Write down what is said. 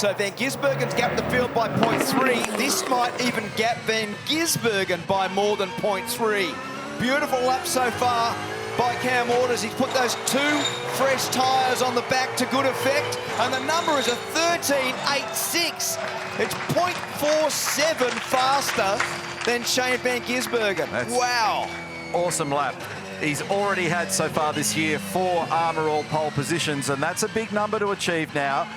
So Van Gisbergen's gapped the field by 0.3. This might even gap Van Gisbergen by more than 0.3. Beautiful lap so far by Cam Waters. He's put those 2 fresh tyres on the back to good effect, and the number is a 13.86. It's 0.47 faster than Shane Van Gisbergen. Wow. Awesome lap. He's already had so far this year 4 Armour All pole positions, and that's a big number to achieve now.